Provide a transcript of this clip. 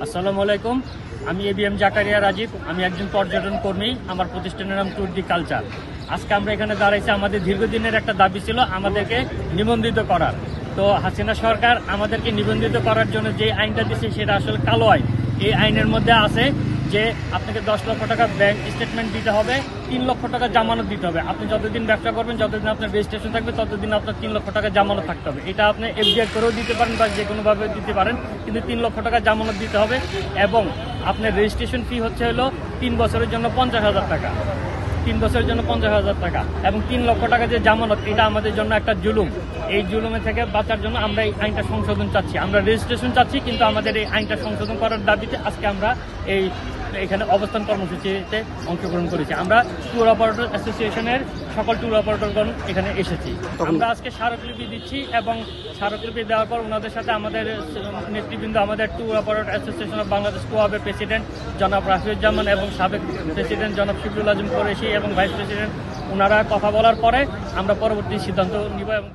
আসসালামু আলাইকুম। আমি এবিএম জাকারিয়া রাজীব। আমি একজন পর্যটন কর্মী। আমার প্রতিষ্ঠানের নাম ট্যুর দি কালচার। আজকে আমরা এখানে দাঁড়াইছি, আমাদের দীর্ঘদিনের একটা দাবি ছিল আমাদেরকে নিবন্ধিত করার। তো হাসিনা সরকার আমাদেরকে নিবন্ধিত করার জন্য যে আইনটা দিচ্ছে সেটা আসলে কালো আইন। এই আইনের মধ্যে আছে যে আপনাকে 10 লক্ষ টাকা ব্যাংক স্টেটমেন্ট দিতে হবে, 3 লক্ষ টাকা জামানত দিতে হবে। আপনি যতদিন ব্যবসা করবেন, যতদিন আপনার রেজিস্ট্রেশন থাকবে, ততদিন আপনার 3 লক্ষ টাকা জামানত থাকতে হবে। এটা আপনি এফডিআর করেও দিতে পারেন বা যে কোনোভাবে দিতে পারেন, কিন্তু 3 লক্ষ টাকা জামানত দিতে হবে। এবং আপনার রেজিস্ট্রেশন ফি হলো 3 বছরের জন্য 50,000 টাকা। 3 বছরের জন্য 50,000 টাকা এবং 3 লক্ষ টাকা যে জামানত, এটা আমাদের জন্য একটা জুলুম। এই জুলুমে থেকে বাঁচার জন্য আমরা এই আইনটা সংশোধন চাচ্ছি। আমরা রেজিস্ট্রেশন চাচ্ছি, কিন্তু আমাদের এই আইনটা সংশোধন করার দাবিতে আজকে আমরা এখানে অবস্থান কর্মসূচিতে অংশগ্রহণ করেছি। আমরা ট্যুর অপারেটর অ্যাসোসিয়েশনের সকল ট্যুর অপারেটরগণ এখানে এসেছি। আমরা আজকে স্মারকলিপি দিচ্ছি এবং স্মারকলিপি দেওয়ার পর ওনাদের সাথে আমাদের নেতৃবৃন্দ, আমাদের tour operator association of Bangladesh কোয়াবের প্রেসিডেন্ট জনাব রাফিউজ্জামান এবং সাবেক প্রেসিডেন্ট জনাব শিবুল আজম কুরেশি এবং ভাইস প্রেসিডেন্ট, ওনারা কথা বলার পরে আমরা পরবর্তী সিদ্ধান্ত নিব। এবং